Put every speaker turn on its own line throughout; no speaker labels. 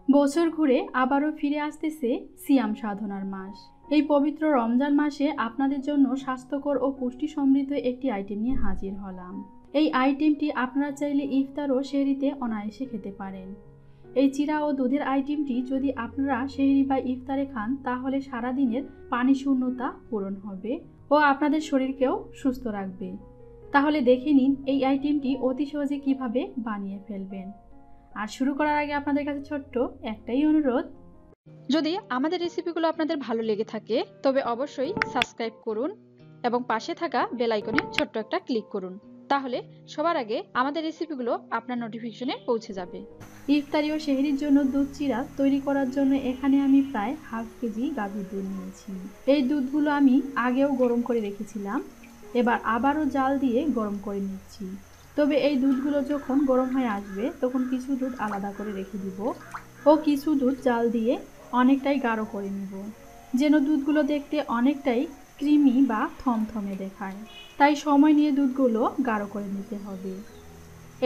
বছর ঘুরে আবারও ফিরে আসতেছে সিয়াম সাধনার মাস। এই পবিত্র রমজান মাসে আপনাদের জন্য স্বাস্থ্যকর ও পুষ্টি সমৃদ্ধ একটি আইটেম নিয়ে হাজির হলাম। এই আইটেমটি আপনারা চাইলে ইফতার ও সেহরিতে অনায়াসে খেতে পারেন। এই চিরা ও দুধের আইটেমটি যদি আপনারা সেহরি বা ইফতারে খান তাহলে সারাদিনের পানি শূন্যতা পূরণ হবে ও আপনাদের শরীরকেও সুস্থ রাখবে। তাহলে দেখে নিন এই আইটেমটি অতি সহজে কিভাবে বানিয়ে ফেলবেন। আর শুরু করার আগে আপনাদের কাছে ছোট্ট একটাই অনুরোধ,
যদি আমাদের রেসিপিগুলো আপনাদের ভালো লেগে থাকে তবে অবশ্যই সাবস্ক্রাইব করুন এবং পাশে থাকা বেল আইকনে ছোট্ট একটা ক্লিক করুন, তাহলে সবার আগে আমাদের রেসিপিগুলো আপনার নোটিফিকেশনে পৌঁছে যাবে।
ইফতারি ও সেহরির জন্য দুধ চিরা তৈরি করার জন্য এখানে আমি প্রায় হাফ কেজি গাভীর দুধ নিয়েছি। এই দুধগুলো আমি আগেও গরম করে রেখেছিলাম, এবার আবারও জাল দিয়ে গরম করে নিচ্ছি। তবে এই দুধগুলো যখন গরম হয়ে আসবে তখন কিছু দুধ আলাদা করে রেখে দিব ও কিছু দুধ জাল দিয়ে অনেকটাই গাঢ় করে নিব, যেন দুধগুলো দেখতে অনেকটাই ক্রিমি বা থমথমে দেখায়। তাই সময় নিয়ে দুধগুলো গাঢ় করে নিতে হবে।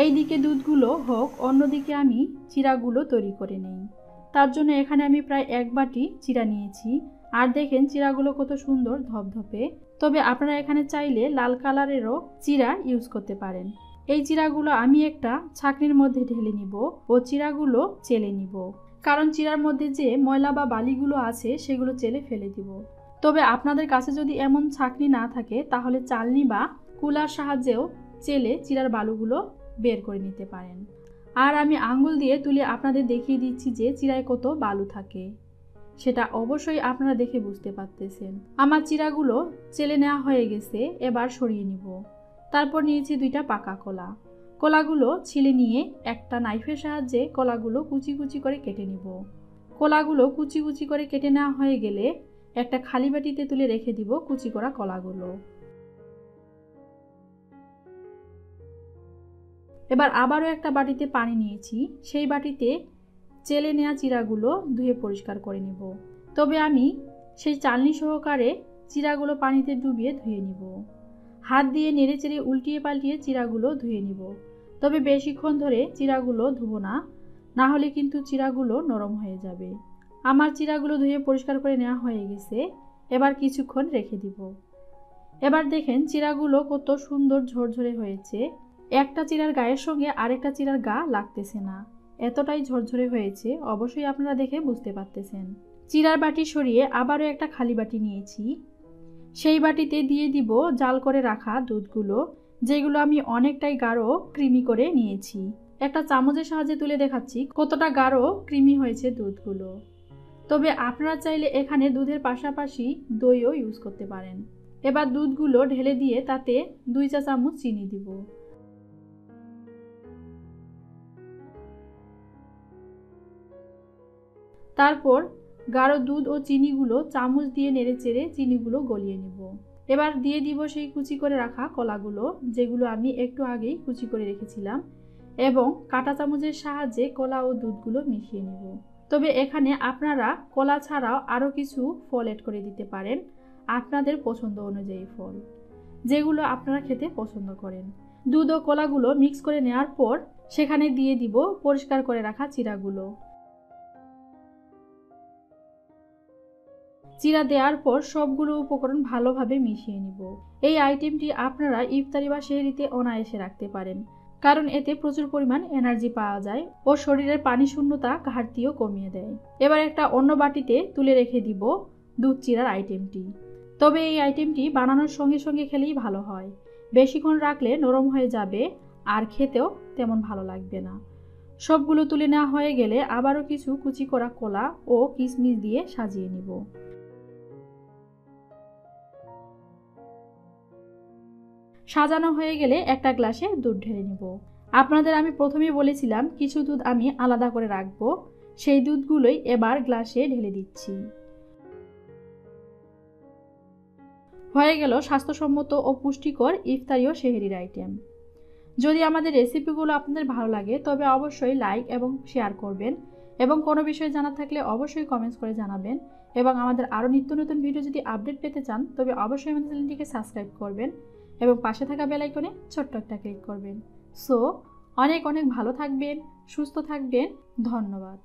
এই দিকে দুধগুলো হোক, অন্যদিকে আমি চিরাগুলো তৈরি করে নেই। তার জন্য এখানে আমি প্রায় 1 বাটি চিরা নিয়েছি। আর দেখেন চিরাগুলো কত সুন্দর ধপধপে। তবে আপনারা এখানে চাইলে লাল কালারেরও চিরা ইউজ করতে পারেন। এই চিরাগুলো আমি একটা ছাঁকনির মধ্যে ঢেলে নিব ও চিরাগুলো চেলে নিব, কারণ চিরার মধ্যে যে ময়লা বা বালিগুলো আছে সেগুলো চেলে ফেলে দিব। তবে আপনাদের কাছে যদি এমন ছাঁকনি না থাকে তাহলে চালনি বা কুলার সাহায্যেও চেলে চিরার বালুগুলো বের করে নিতে পারেন। আর আমি আঙ্গুল দিয়ে তুলে আপনাদের দেখিয়ে দিচ্ছি যে চিরায় কত বালু থাকে, সেটা অবশ্যই আপনারা দেখে বুঝতে পারতেছেন। আমার চিরাগুলো চেলে নেওয়া হয়ে গেছে, এবার সরিয়ে নিব। তারপর নিয়েছি 2টা পাকা কলা। কলাগুলো ছিলে নিয়ে একটা নাইফের সাহায্যে কলাগুলো কুচি কুচি করে কেটে নিব। কলাগুলো কুচি কুচি করে কেটে নেওয়া হয়ে গেলে একটা খালি বাটিতে তুলে রেখে দিব কুচি করা কলাগুলো। এবার আবারও একটা বাটিতে পানি নিয়েছি, সেই বাটিতে চেলে নেওয়া চিরাগুলো ধুয়ে পরিষ্কার করে নিব। তবে আমি সেই চালনি সহকারে চিরাগুলো পানিতে ডুবিয়ে ধুয়ে নিব। হাত দিয়ে নেড়ে চেড়ে উল্টিয়ে পাল্টিয়ে চিরাগুলো ধুয়ে নিব। তবে বেশিক্ষণ ধরে চিরাগুলো ধুবো না, না হলে কিন্তু চিরাগুলো নরম হয়ে যাবে। আমার চিরাগুলো ধুয়ে পরিষ্কার করে নেওয়া হয়ে গেছে, এবার কিছুক্ষণ রেখে দিব। এবার দেখেন চিরাগুলো কত সুন্দর ঝরঝরে হয়েছে। একটা চিরার গায়ের সঙ্গে আরেকটা চিরার গা লাগতেছে না, এতটাই ঝরঝরে হয়েছে। অবশ্যই আপনারা দেখে বুঝতে পারতেছেন। চিরার বাটি সরিয়ে আবারও একটা খালি বাটি নিয়েছি, সেই বাটিতে দিয়ে দিব জাল করে রাখা দুধগুলো, যেগুলো আমি অনেকটাই গাঢ় ক্রিমি করে নিয়েছি। একটা চামচের সাহায্যে তুলে দেখাচ্ছি কতটা গাঢ় ক্রিমি হয়েছে দুধগুলো। তবে আপনারা চাইলে এখানে দুধের পাশাপাশি দইও ইউজ করতে পারেন। এবার দুধগুলো ঢেলে দিয়ে তাতে 2 চা চামচ চিনি দিব। তারপর গাঢ় দুধ ও চিনিগুলো চামচ দিয়ে নেড়ে চেড়ে চিনিগুলো গলিয়ে নিব। এবার দিয়ে দিব সেই কুচি করে রাখা কলাগুলো, যেগুলো আমি একটু আগেই কুচি করে রেখেছিলাম, এবং কাঁটা চামচের সাহায্যে কলা ও দুধগুলো মিশিয়ে নিব। তবে এখানে আপনারা কলা ছাড়াও আরও কিছু ফল অ্যাড করে দিতে পারেন, আপনাদের পছন্দ অনুযায়ী ফল, যেগুলো আপনারা খেতে পছন্দ করেন। দুধ ও কলাগুলো মিক্স করে নেওয়ার পর সেখানে দিয়ে দিব পরিষ্কার করে রাখা চিরাগুলো। চিরা দেওয়ার পর সবগুলো উপকরণ ভালোভাবে মিশিয়ে নিব। এই আইটেমটি আপনারা ইফতারি বা সেহরিতে অনায়াসে রাখতে পারেন, কারণ এতে প্রচুর পরিমাণ এনার্জি পাওয়া যায় ও শরীরের পানি শূন্যতা ঘাটতিও কমিয়ে দেয়। এবার একটা অন্য বাটিতে তুলে রেখে দিব দুধ চিরার আইটেমটি। তবে এই আইটেমটি বানানোর সঙ্গে সঙ্গে খেলেই ভালো হয়, বেশিক্ষণ রাখলে নরম হয়ে যাবে আর খেতেও তেমন ভালো লাগবে না। সবগুলো তুলে নেওয়া হয়ে গেলে আবারও কিছু কুচি করা কলা ও কিশমিশ দিয়ে সাজিয়ে নিব। সাজানো হয়ে গেলে একটা গ্লাসে দুধ ঢেলে নিব। আপনাদের আমি প্রথমেই বলেছিলাম কিছু দুধ আমি আলাদা করে রাখবো, সেই দুধগুলোই এবার গ্লাসে ঢেলে দিচ্ছি। হয়ে গেল স্বাস্থ্যসম্মত ও পুষ্টিকর ইফতারি ও সেহরির আইটেম। যদি আমাদের রেসিপিগুলো আপনাদের ভালো লাগে তবে অবশ্যই লাইক এবং শেয়ার করবেন, এবং কোনো বিষয়ে জানার থাকলে অবশ্যই কমেন্টস করে জানাবেন। এবং আমাদের আরও নিত্য নতুন ভিডিও যদি আপডেট পেতে চান তবে অবশ্যই আমাদের চ্যানেলটিকে সাবস্ক্রাইব করবেন এবং পাশে থাকা বেল আইকনে ছোট্ট একটা ক্লিক করবেন। সো অনেক অনেক ভালো থাকবেন, সুস্থ থাকবেন। ধন্যবাদ।